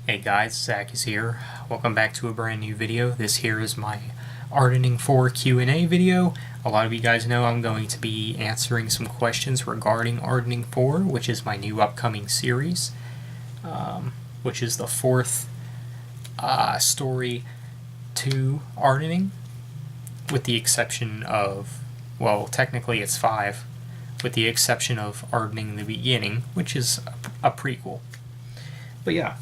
Hey guys, Zach is here. Welcome back to a brand new video. This here is my Ardoning 4 Q&A video. A lot of you guys know I'm going to be answering some questions regarding Ardoning 4, which is my new upcoming series, which is the fourth story to Ardoning, with the exception of, well, technically it's 5, with the exception of Ardoning the Beginning, which is a prequel. But yeah.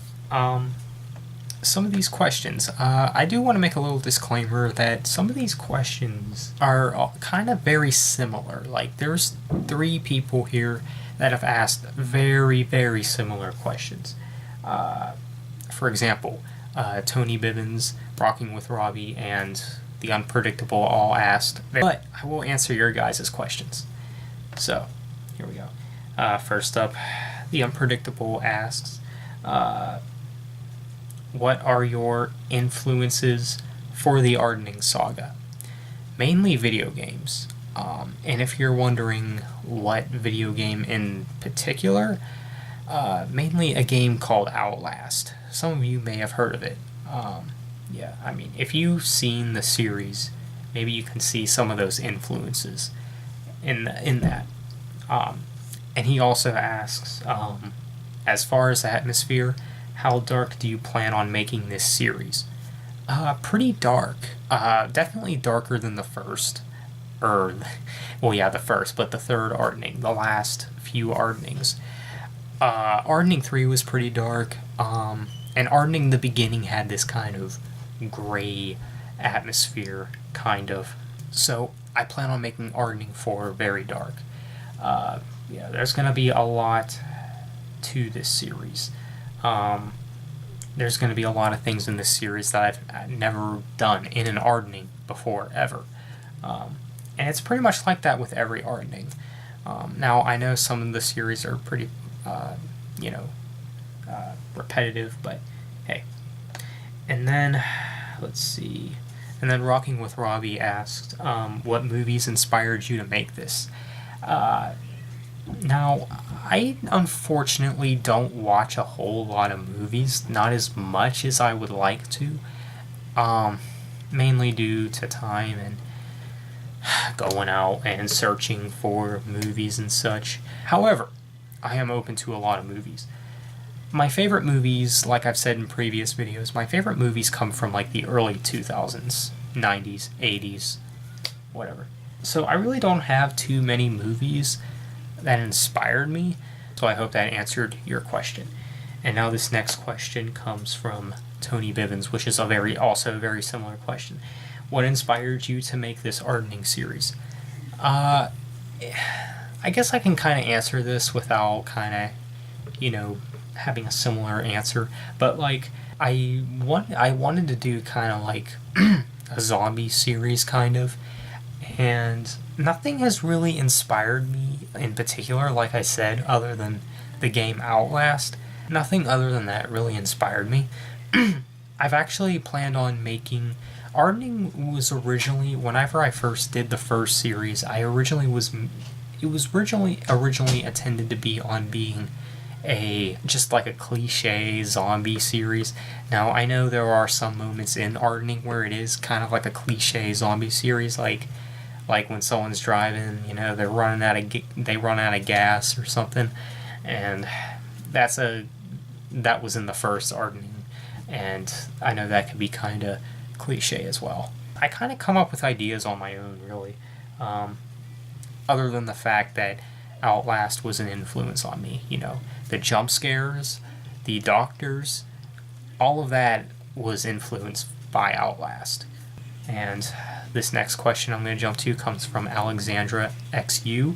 Some of these questions, I do want to make a little disclaimer that some of these questions are kind of very similar. Like, there's 3 people here that have asked very, very similar questions. For example, Tony Bibbins, Rocking with Robbie, and The Unpredictable all asked, but I will answer your guys' questions. So, here we go. First up, The Unpredictable asks, what are your influences for the Ardoning saga? Mainly video games. And if you're wondering what video game in particular, mainly a game called Outlast. Some of you may have heard of it. Yeah, I mean, if you've seen the series, maybe you can see some of those influences in that. And he also asks, as far as the atmosphere, how dark do you plan on making this series? Pretty dark. Definitely darker than the first. Well, yeah, the first, but the third Ardoning, the last few Ardonings. Ardoning 3 was pretty dark, and Ardoning the Beginning had this kind of gray atmosphere, kind of. So I plan on making Ardoning 4 very dark. Yeah, there's going to be a lot to this series. There's going to be a lot of things in this series that I've never done in an Ardoning before, ever. And it's pretty much like that with every Ardoning. Now, I know some of the series are pretty, repetitive, but hey. And then, let's see. And then Rocking with Robbie asked, what movies inspired you to make this? Now, I unfortunately don't watch a whole lot of movies, not as much as I would like to, mainly due to time and going out and searching for movies and such. However, I am open to a lot of movies. My favorite movies, like I've said in previous videos, my favorite movies come from like the early 2000s, 90s, 80s, whatever. So I really don't have too many movies that inspired me, so I hope that answered your question. And now this next question comes from Tony Bibbins, which is also a very similar question. What inspired you to make this Ardoning series? I guess I can kind of answer this without kind of, having a similar answer, but like I wanted to do kind of like a zombie series, kind of, and nothing has really inspired me in particular, like I said, other than the game Outlast. Nothing other than that really inspired me. I've actually planned on making... Ardoning was originally, whenever I first did the first series, it was originally intended to be on being just like a cliche zombie series. Now, I know there are some moments in Ardoning where it is kind of like a cliche zombie series, like when someone's driving, they run out of gas or something, and that was in the first Ardoning, and I know that could be kind of cliche as well. I kind of come up with ideas on my own, really, other than the fact that Outlast was an influence on me. The jump scares, the doctors, all of that was influenced by Outlast. And this next question I'm going to jump to comes from Alexandra XU,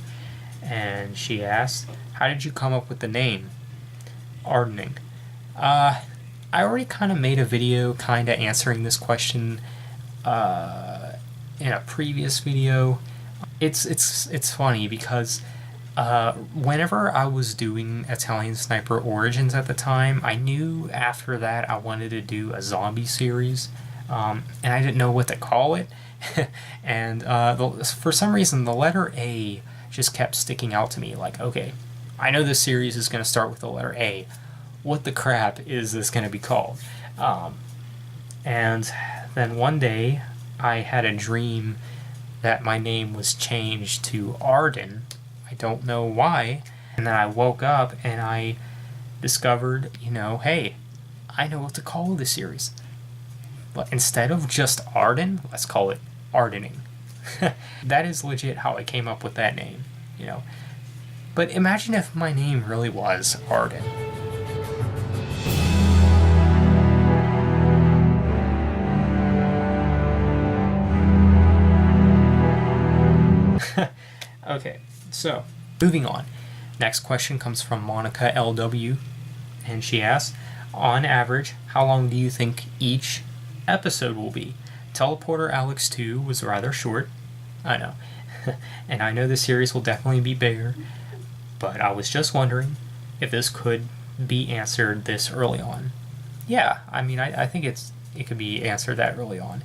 and she asks, how did you come up with the name Ardoning? I already kind of made a video kind of answering this question in a previous video. It's funny because whenever I was doing Italian Sniper Origins at the time, I knew after that I wanted to do a zombie series, and I didn't know what to call it. And for some reason, the letter A just kept sticking out to me. Like, okay, I know this series is going to start with the letter A. what the crap is this going to be called? And then one day I had a dream that my name was changed to Arden. I don't know why. And then I woke up and I discovered, hey, I know what to call this series. But instead of just Arden, let's call it Ardoning. That is legit how I came up with that name, But imagine if my name really was Arden. Okay, so moving on. Next question comes from Monica LW, and she asks, on average, how long do you think each episode will be? Teleporter Alex 2 was rather short, I know, and I know the series will definitely be bigger, but I was just wondering if this could be answered this early on. Yeah, I mean, I think it could be answered that early on.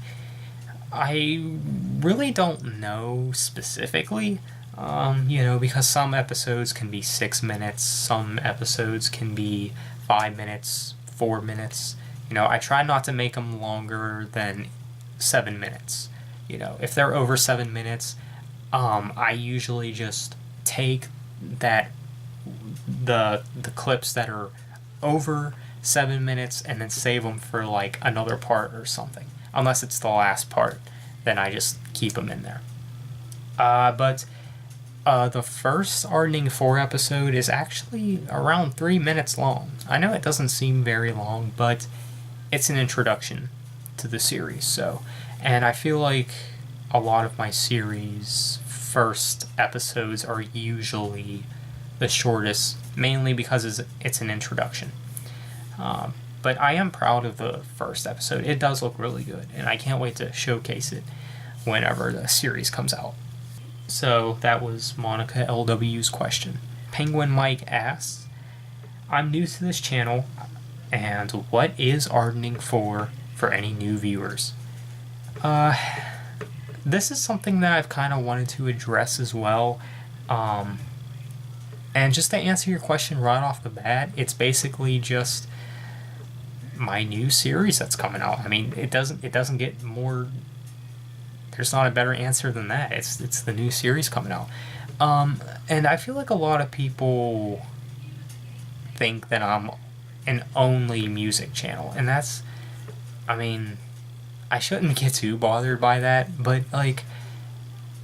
I really don't know specifically, because some episodes can be 6 minutes, some episodes can be 5 minutes, 4 minutes. I try not to make them longer than 7 minutes. If they're over 7 minutes, I usually just take the clips that are over 7 minutes and then save them for like another part or something. Unless it's the last part, then I just keep them in there. But the first Ardoning 4 episode is actually around 3 minutes long. I know it doesn't seem very long, but it's an introduction to the series. And I feel like a lot of my series' first episodes are usually the shortest, mainly because it's an introduction. But I am proud of the first episode. It does look really good, and I can't wait to showcase it whenever the series comes out. So that was Monica LW's question. Penguin Mike asks, I'm new to this channel, and what is Ardoning for any new viewers? This is something that I've kind of wanted to address as well. And just to answer your question right off the bat, it's basically just my new series that's coming out. I mean, it doesn't get more. There's not a better answer than that. It's the new series coming out. And I feel like a lot of people think that I'm an only music channel, and that's, I mean, I shouldn't get too bothered by that, but like,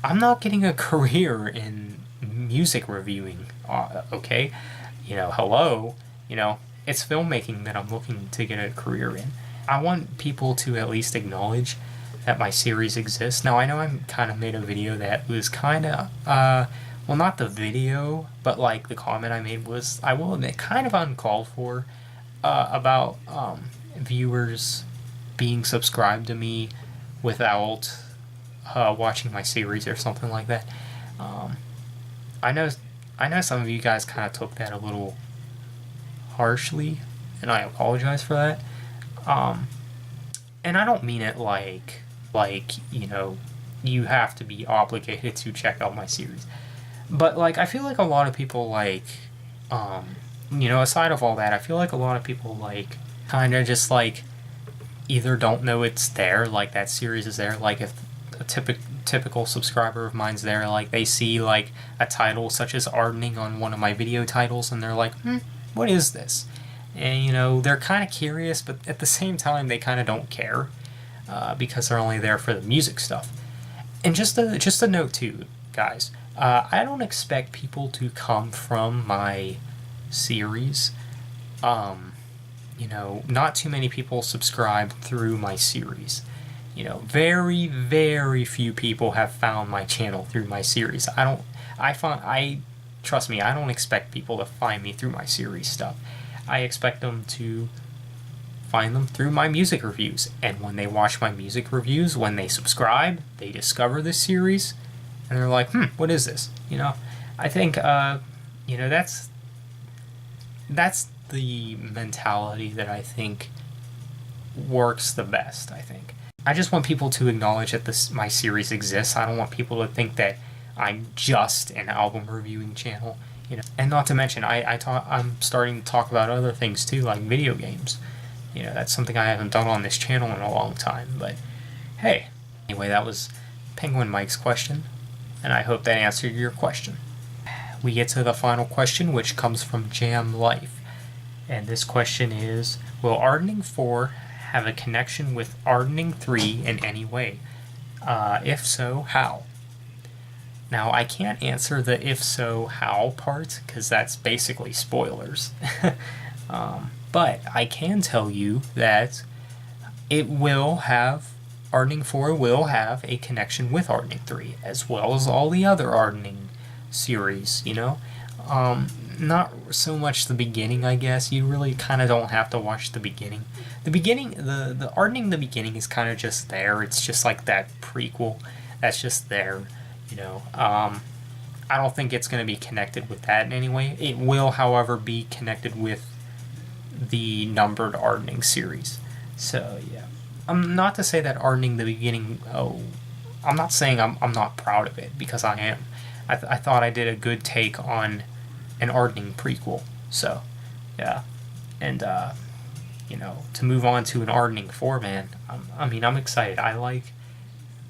I'm not getting a career in music reviewing, okay? Hello, it's filmmaking that I'm looking to get a career in. I want people to at least acknowledge that my series exists. Now, I know I kind of made a video that was kind of, well, not the video, but like the comment I made was, I will admit, kind of uncalled for, about viewers being subscribed to me without watching my series or something like that. I know some of you guys kind of took that a little harshly, and I apologize for that. And I don't mean it like you have to be obligated to check out my series. But like, I feel like a lot of people like, aside of all that, I feel like a lot of people like kind of just like either don't know it's there, like that series is there. Like if a typical subscriber of mine's there, like they see like a title such as Ardoning on one of my video titles, and they're like, what is this? And they're kind of curious, but at the same time they kind of don't care, because they're only there for the music stuff. And just a note too, guys, I don't expect people to come from my series. Not too many people subscribe through my series. Very, very few people have found my channel through my series. Trust me, I don't expect people to find me through my series stuff. I expect them to find them through my music reviews. And when they watch my music reviews, when they subscribe, they discover this series, and they're like, what is this? I think, that's the mentality that I think works the best, I think. I just want people to acknowledge that my series exists. I don't want people to think that I'm just an album reviewing channel. And not to mention, I'm starting to talk about other things too, like video games. That's something I haven't done on this channel in a long time, but hey. Anyway, that was Penguin Mike's question, and I hope that answered your question. We get to the final question, which comes from Jam Life. And this question is, will Ardoning 4 have a connection with Ardoning 3 in any way? If so, how? Now, I can't answer the if so, how part, because that's basically spoilers. But I can tell you that Ardoning 4 will have a connection with Ardoning 3, as well as all the other Ardoning series, Not so much the beginning, I guess. You really kind of don't have to watch the beginning. The Ardoning the beginning is kind of just there. It's just like that prequel that's just there, I don't think it's going to be connected with that in any way. It will, however, be connected with the numbered Ardoning series. So, yeah. Not to say that Ardoning the beginning, I'm not saying I'm not proud of it, because I am. I thought I did a good take on an Ardoning prequel. So, yeah. And, to move on to an Ardoning 4, man, I'm excited. I like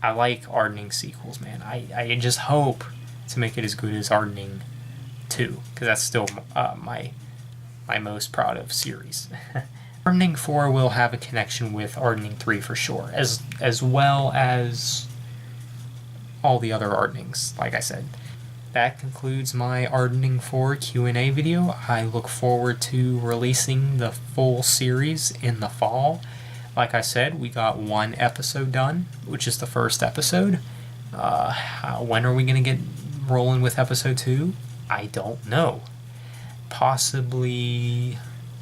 Ardoning sequels, man. I just hope to make it as good as Ardoning 2, because that's still my most proud of series. Ardoning 4 will have a connection with Ardoning 3 for sure, as well as all the other Ardonings, like I said. That concludes my Ardoning 4 Q&A video. I look forward to releasing the full series in the fall. Like I said, we got one episode done, which is the first episode. When are we going to get rolling with episode 2? I don't know. Possibly,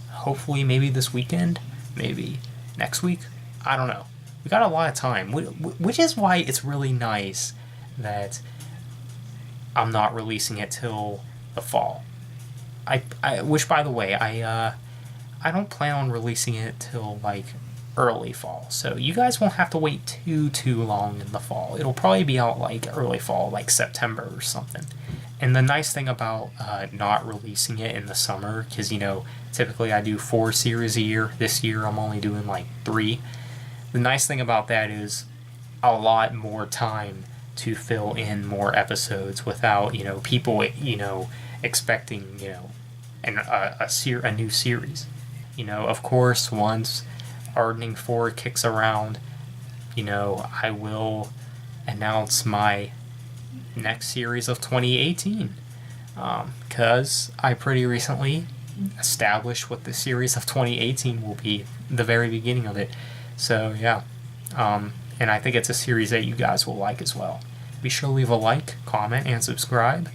hopefully, maybe this weekend, maybe next week. I don't know. We got a lot of time, which is why it's really nice that I'm not releasing it till the fall. Which, by the way, I don't plan on releasing it till like early fall, so you guys won't have to wait too long in the fall. It'll probably be out like early fall, like September or something. And the nice thing about not releasing it in the summer, because typically I do 4 series a year. This year I'm only doing like 3. The nice thing about that is a lot more time to fill in more episodes without people expecting a new series. Of course, once Ardoning 4 kicks around, I will announce my next series of 2018, because I pretty recently established what the series of 2018 will be, the very beginning of it. So yeah, and I think it's a series that you guys will like as well. Be sure to leave a like, comment, and subscribe,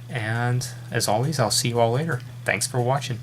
and as always, I'll see you all later. Thanks for watching.